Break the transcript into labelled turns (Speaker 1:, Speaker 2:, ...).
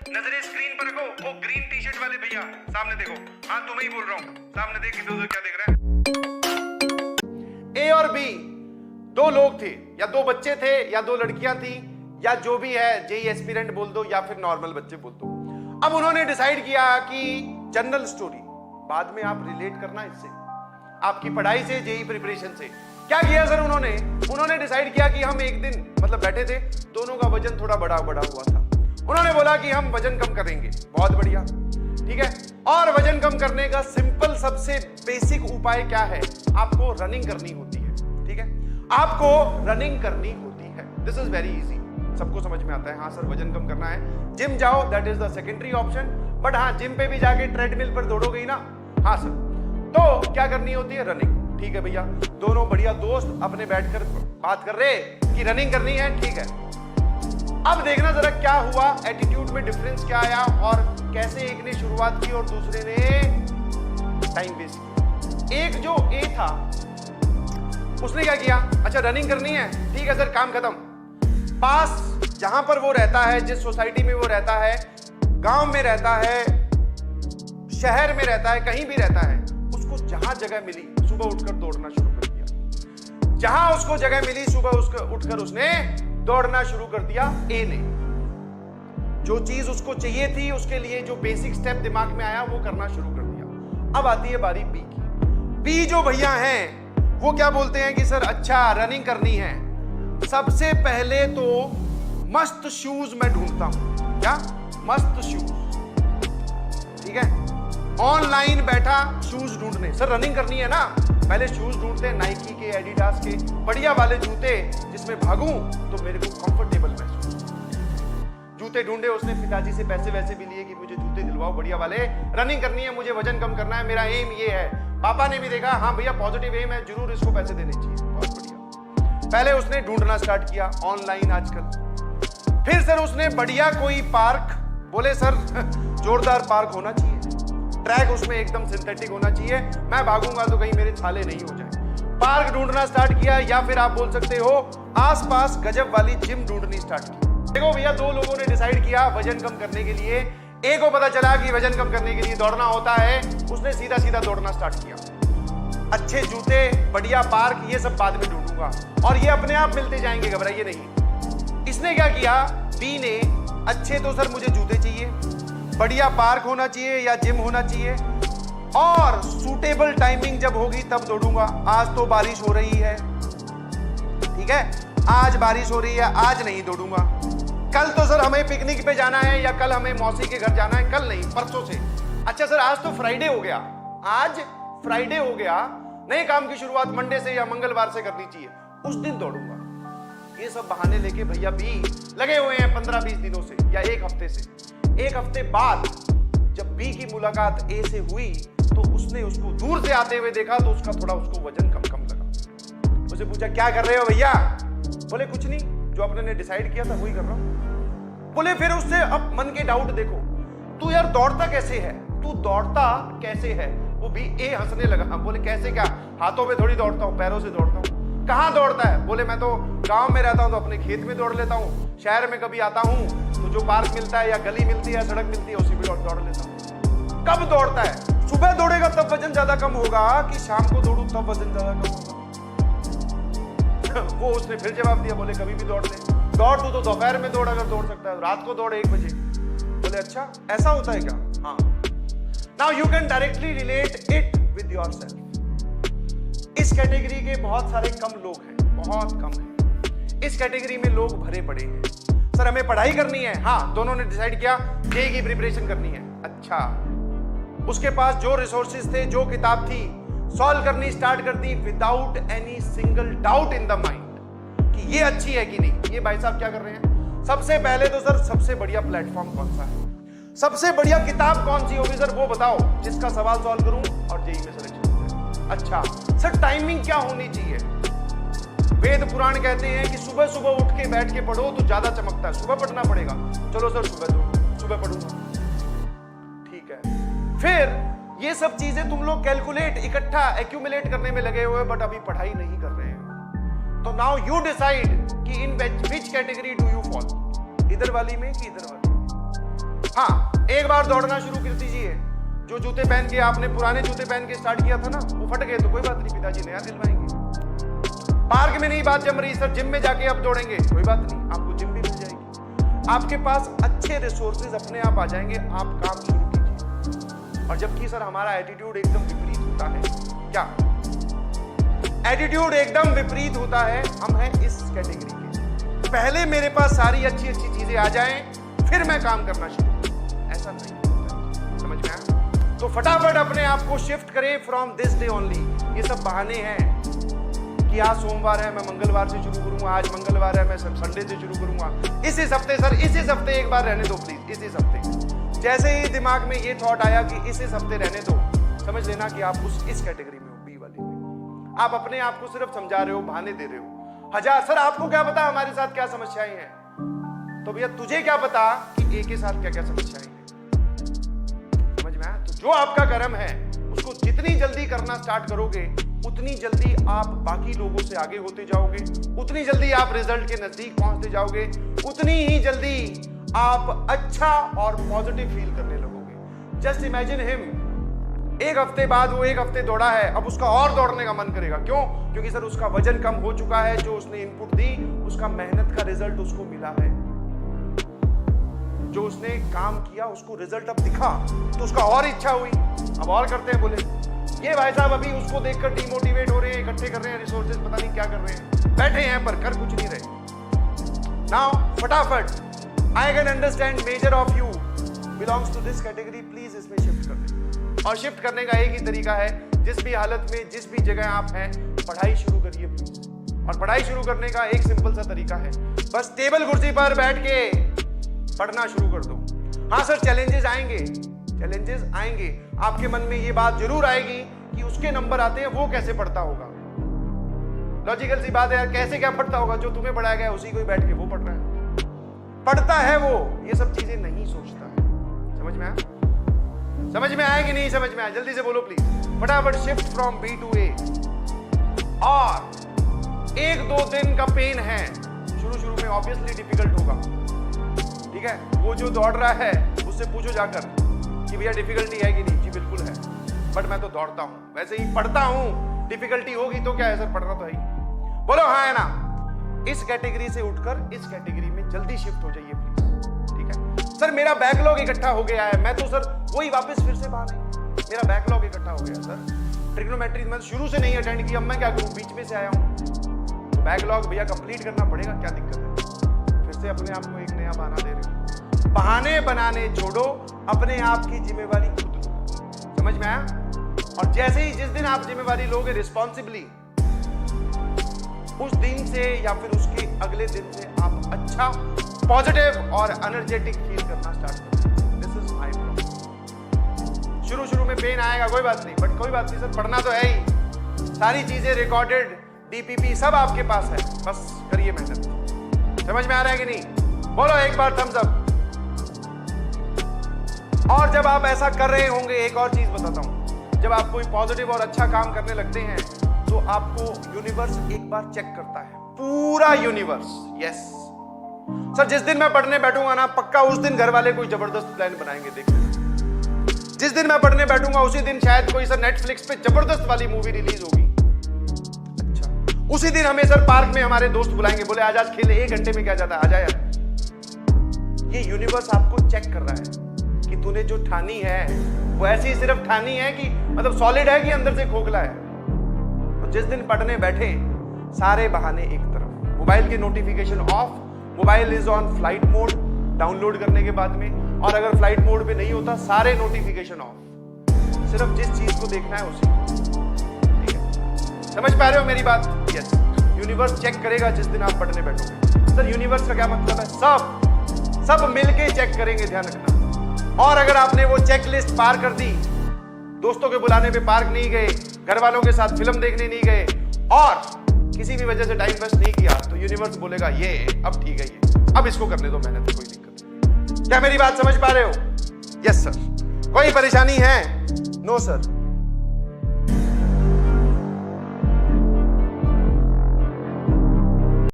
Speaker 1: नजरें स्क्रीन पर रखो। वो ग्रीन टी शर्ट वाले भैया सामने देखो। हाँ तुम्हें ही बोल रहा हूँ, सामने देख इधर उधर क्या देख रहा है। ए और बी दो लोग थे, या दो बच्चे थे, या दो लड़कियां थी, या जो भी है, जेई एस्पिरेंट बोल दो या फिर नॉर्मल बच्चे बोल दो। अब उन्होंने डिसाइड किया कि जनरल स्टोरी बाद में आप रिलेट करना इससे, आपकी पढ़ाई से, जेई प्रिपरेशन से। क्या किया सर उन्होंने डिसाइड किया कि हम एक दिन मतलब बैठे थे, दोनों का वजन थोड़ा बड़ा हुआ था। उन्होंने बोला कि हम वजन कम करेंगे। बहुत बढ़िया, ठीक है। और वजन कम करने का सिंपल सबसे बेसिक उपाय क्या है? आपको रनिंग करनी होती है, ठीक है। आपको रनिंग करनी होती है। दिस इज वेरी इजी, सबको समझ में आता है। हाँ सर वजन कम करना है, जिम जाओ, that is the secondary option. But हाँ, जिम पे भी जाके ट्रेडमिल पर दौड़ोगे ही ना। हाँ सर, तो क्या करनी होती है? रनिंग। ठीक है भैया, दोनों बढ़िया दोस्त अपने बैठकर बात कर रहे कि रनिंग करनी है, ठीक है। अब देखना जरा क्या हुआ, एटीट्यूड में डिफरेंस क्या आया और कैसे एक ने शुरुआत की और दूसरे ने टाइम वेस्ट किया। एक जो ए था उसने क्या किया? अच्छा रनिंग करनी है, ठीक है सर, काम खत्म। पास जहां पर वो रहता है, जिस सोसाइटी में वो रहता है, गांव में रहता है, शहर में रहता है, कहीं भी रहता है, उसको जहां जगह मिली सुबह उठकर दौड़ना शुरू कर दिया। जहां उसको जगह मिली सुबह उठकर उसने दौड़ना शुरू कर दिया। ए ने जो चीज उसको चाहिए थी, उसके लिए जो बेसिक स्टेप दिमाग में आया वो करना शुरू कर दिया। अब आती है बारी बी की। बी जो भैया हैं वो क्या बोलते हैं कि सर अच्छा रनिंग करनी है, सबसे पहले तो मस्त शूज मैं ढूंढता हूं। क्या? मस्त शूज, ठीक है। ऑनलाइन बैठा शूज ढूंढने। सर रनिंग करनी है ना, पहले शूज ढूंढते हैं, नाइकी के, एडिडास के, बढ़िया वाले जूते जिसमें भागूं तो मेरे को कंफर्टेबल महसूस। जूते ढूंढे उसने, पिताजी से पैसे वैसे भी लिए कि मुझे जूते दिलवाओ बढ़िया वाले, रनिंग करनी है, मुझे वजन कम करना है, मेरा एम ये है। पापा ने भी देखा, हाँ भैया पॉजिटिव एम है, जरूर इसको पैसे देने चाहिए। बहुत बढ़िया। पहले उसने ढूंढना स्टार्ट किया ऑनलाइन आजकल। फिर सर उसने बढ़िया कोई पार्क, बोले सर जोरदार पार्क होना चाहिए, ट्रैक उसमें एकदम सिंथेटिक होना चाहिए, मैं भागूंगा तो कहीं मेरे छाले नहीं हो जाए। पार्क ढूंढना स्टार्ट किया, या फिर आप बोल सकते हो आसपास गजब वाली जिम ढूंढनी स्टार्ट की। देखो भैया, दो लोगों ने डिसाइड किया वजन कम करने के लिए। एक को पता चला कि वजन कम करने के लिए दौड़ना होता है, उसने सीधा सीधा दौड़ना स्टार्ट किया। अच्छे जूते, बढ़िया पार्क, ये सब बाद में ढूंढूंगा और ये अपने आप मिलते जाएंगे, घबराइए नहीं। इसने क्या किया? बी ने, अच्छे तो सर मुझे जूते चाहिए, बढ़िया पार्क होना चाहिए या जिम होना चाहिए, और सूटेबल टाइमिंग जब होगी तब दौड़ूंगा। आज तो बारिश हो रही है, ठीक है, आज बारिश हो रही है, आज नहीं दौड़ूंगा। कल तो सर हमें पिकनिक पे जाना है, या कल हमें मौसी के घर जाना है, कल नहीं परसों से। अच्छा सर आज तो फ्राइडे हो गया, आज फ्राइडे हो गया, नए काम की शुरुआत मंडे से या मंगलवार से करनी चाहिए, उस दिन दौड़ूंगा। ये सब बहाने लेके भैया भी लगे हुए हैं 15-20 दिनों से या एक हफ्ते से। एक हफ्ते बाद जब बी की मुलाकात ए से हुई तो उसने उसको दूर से आते हुए देखा तो उसका थोड़ा उसको वजन कम लगा। उसे पूछा क्या कर रहे हो भैया? बोले कुछ नहीं, जो आपने ने डिसाइड किया था वही कर रहा हूं। बोले फिर उससे अब मन के डाउट देखो, तू यार दौड़ता कैसे है, तू दौड़ता कैसे है? वो भी ए हंसने लगा। बोले कैसे क्या? हाथों में थोड़ी दौड़ता हूं, पैरों से दौड़ता हूं। कहां दौड़ता है? बोले मैं तो गांव में रहता हूं तो अपने खेत में दौड़ लेता हूं, शहर में कभी आता हूं तो जो पार्क मिलता है या गली मिलती है या सड़क मिलती है उसी में दौड़ लेता हूं। कब दौड़ता है? सुबह दौड़ेगा तब वजन ज्यादा कम होगा कि शाम को दौड़ू तब वजन ज्यादा कम होगा? वो उसने फिर जवाब दिया, बोले कभी भी दौड़ ले, दौड़ तू तो दोपहर में दौड़, अगर दौड़ सकता है रात को दौड़ 1 बजे। बोले अच्छा ऐसा होता है क्या? हाँ। Now you can directly relate it with yourself. इस कैटेगरी के बहुत सारे कम लोग हैं, बहुत कम हैं। इस कैटेगरी में लोग भरे पड़े हैं। सर हमें पढ़ाई करनी है, हाँ दोनों ने डिसाइड किया जेईई की प्रिपरेशन करनी है। अच्छा, उसके पास जो रिसोर्सेज थे, जो किताब थी, सॉल्व करनी स्टार्ट कर दी without any single doubt in the mind कि ये अच्छी है कि नहीं। ये भाई साहब क्या कर रहे हैं? सबसे पहले तो सर सबसे बढ़िया प्लेटफॉर्म कौन सा है, सबसे बढ़िया किताब कौन सी होगी सर वो बताओ जिसका सवाल सॉल्व करूं और जेईई में सिलेक्शन हो जाए। अच्छा सर टाइमिंग क्या होनी चाहिए? वेद पुराण कहते हैं कि सुबह सुबह उठ के बैठ के पढ़ो तो ज्यादा चमकता है, सुबह पढ़ना पड़ेगा। चलो सर सुबह पढ़ूंगा, ठीक है। फिर ये सब चीजें तुम लोग कैलकुलेट, इकट्ठा एक्यूमुलेट करने में लगे हुए, बट अभी पढ़ाई नहीं कर रहे हैं। तो नाउ यू डिसाइड कि in which category do you fall, इधर वाली में कि इधर वाली। एक बार दौड़ना शुरू कर दीजिए। जो जूते पहन के आपने पुराने जूते पहन के स्टार्ट किया था ना, वो फट गए तो कोई बात नहीं, पिताजी नया दिलवाएंगे। पार्क में नहीं बात जम रही सर, जिम में जाके अब दौड़ेंगे, कोई बात नहीं, आपको जिम भी मिल जाएगी। आपके पास अच्छे रिसोर्सेज अपने आप आ जाएंगे, आप काम शुरू कीजिए। और जबकि सर हमारा एटीट्यूड एकदम विपरीत होता है। क्या एटीट्यूड एकदम विपरीत होता है? हम हैं इस कैटेगरी के, पहले मेरे पास सारी अच्छी अच्छी चीजें आ जाएं, फिर मैं काम करना शुरू करूं। ऐसा नहीं होता, समझ में आया? तो फटाफट अपने आप को शिफ्ट करें फ्रॉम दिस डे ओनली। ये सब बहाने हैं कि आज सोमवार है, मैं मंगलवार से शुरू करूंगा, आज मंगलवार है, मैं संडे से शुरू करूंगा। इसी हफ्ते सर, इसी हफ्ते एक बार रहने दो प्लीज, इसी हफ्ते। जैसे ही दिमाग में ये थॉट आया कि इसी हफ्ते रहने दो, समझ लेना कि आप इस कैटेगरी में हो, बी वाले में। आप अपने आप को सिर्फ समझा रहे हो, बहाने दे रहे हो। हजार सर आपको क्या पता हमारे साथ क्या समस्याएं हैं? तो भैया तुझे क्या पता कि ए के साथ क्या क्या समस्याएं हैं? समझ में आया? तो जो आपका कर्म है उसको जितनी जल्दी करना स्टार्ट करोगे, उतनी जल्दी आप बाकी लोगों से आगे होते जाओगे, उतनी जल्दी आप रिजल्ट के नजदीक पहुंचते जाओगे, उतनी ही जल्दी आप अच्छा और पॉजिटिव फील करने लगोगे। जस्ट इमेजिन हिम, एक हफ्ते बाद वो एक हफ्ते दौड़ा है, अब उसका और दौड़ने का मन करेगा। क्यों? क्योंकि सर उसका वजन कम हो चुका है, जो उसने इनपुट दी उसका मेहनत का रिजल्ट उसको मिला है, जो उसने काम किया उसको रिजल्ट अब दिखा, तो उसका और इच्छा हुई, अब और करते हैं। बोले ये भाई साहब अभी उसको देखकर डिमोटिवेट हो रहे हैं, इकट्ठे कर रहे हैं रिसोर्सेज, पता नहीं क्या कर रहे हैं, बैठे हैं पर कर कुछ नहीं रहे। नाउ फटाफट I can understand major of you belongs to this category, please इसमें शिफ्ट कर दें। और शिफ्ट करने का एक ही तरीका है, जिस भी हालत में जिस भी जगह आप हैं, पढ़ाई शुरू करिए प्लीज। और पढ़ाई शुरू करने का एक सिंपल सा तरीका है, बस टेबल कुर्सी पर बैठ के पढ़ना शुरू कर दो। हाँ सर चैलेंजेस आएंगे, चैलेंजेस आएंगे, आपके मन में ये बात जरूर आएगी कि उसके नंबर आते हैं, वो कैसे पढ़ता होगा। लॉजिकल सी बात है यार, कैसे क्या पढ़ता होगा? जो तुम्हें पढ़ाया गया उसी को ही बैठ के वो पढ़ रहा है, पढ़ता है वो, ये सब चीजें नहीं सोचता है। समझ में आया? समझ में आया कि नहीं समझ में आया? जल्दी से बोलो प्लीज। फटाफट शिफ्ट फ्रॉम बी टू ए। और एक दो दिन का पेन है, शुरू में ऑब्वियसली डिफिकल्ट होगा, ठीक है? वो जो दौड़ रहा है उससे पूछो जाकर कि भैया डिफिकल्टी है कि नहीं? जी बिल्कुल है, बट मैं तो दौड़ता हूं, वैसे ही पढ़ता हूं, डिफिकल्टी होगी तो क्या है सर, पढ़ना तो है ही। बोलो हाँ है ना? इस कैटेगरी से उठकर इस कैटेगरी में जल्दी शिफ्ट हो जाइए प्लीज, ठीक है? सर मेरा बैकलॉग इकट्ठा हो गया है, मैं तो सर वही वापस फिर से बाहर है, मेरा बैकलॉग इकट्ठा हो गया सर। ट्रिग्नोमेट्री मैं शुरू से नहीं अटेंड की, अब मैं क्या करूं, बीच में से आया हूं, तो बैकलॉग भैया कंप्लीट करना पड़ेगा, क्या दिक्कत है? फिर से अपने आप को एक नया बहाना दे रहे हो। बहाने बनाने छोड़ो, अपने आप की जिम्मेवारी खुद लो। समझ में आया? और जैसे ही जिस दिन आप जिम्मेवारी लोगे रिस्पॉन्सिबली, उस दिन से या फिर उसके अगले दिन से आप अच्छा, पॉजिटिव और एनर्जेटिक फील करना स्टार्ट करेंगे। This is my problem. शुरू में पेन आएगा, कोई बात नहीं, बट कोई बात नहीं सर, पढ़ना तो है ही, सारी चीजें रिकॉर्डेड, डीपीपी सब आपके पास है, बस करिए मेहनत। समझ में आ रहा है कि नहीं? बोलो एक बार थम्स अप। और जब आप ऐसा कर रहे होंगे, एक और चीज बताता हूं, जब आप कोई पॉजिटिव और अच्छा काम करने लगते हैं तो आपको यूनिवर्स एक बार चेक करता है, पूरा यूनिवर्स। यस सर, जिस दिन मैं पढ़ने बैठूंगा ना, पक्का उस दिन घर वाले कोई जबरदस्त प्लान बनाएंगे, देखिए। जिस दिन मैं पढ़ने बैठूंगा उसी दिन शायद कोई सर नेटफ्लिक्स पे जबरदस्त वाली मूवी रिलीज होगी। अच्छा, उसी दिन हमें सर पार्क में हमारे दोस्त बुलाएंगे, बोले आज खेले, 1 घंटे में क्या जाता है, आ जा यार। ये यूनिवर्स आपको चेक कर रहा है कि तूने जो ठानी है वो ऐसी सिर्फ ठानी है कि मतलब सॉलिड है कि अंदर से खोखला है। तो जिस दिन पढ़ने बैठे, सारे बहाने एक तरफ, मोबाइल के notification of, mobile is on flight mode download करने के बाद में, और अगर फ्लाइट मोड पे नहीं होता सारे नोटिफिकेशन ऑफ, सिर्फ जिस चीज को देखना है उसी को, ठीक है? समझ पा रहे हो मेरी बात? यस, यूनिवर्स चेक करेगा जिस दिन आप पढ़ने बैठोगे। सर यूनिवर्स का क्या मतलब है? सब मिलके चेक करेंगे, ध्यान रखना। और अगर आपने वो चेक लिस्ट पार कर दी, दोस्तों के बुलाने पे पार्क नहीं गए, घर वालों के साथ फिल्म देखने नहीं गए, और किसी भी वजह से टाइम वेस्ट नहीं किया, तो यूनिवर्स बोलेगा ये अब ठीक है, ये अब इसको करने दो मेहनत, कोई दिक्कत नहीं। क्या मेरी बात समझ पा रहे हो? Yes sir. कोई परेशानी है? No sir.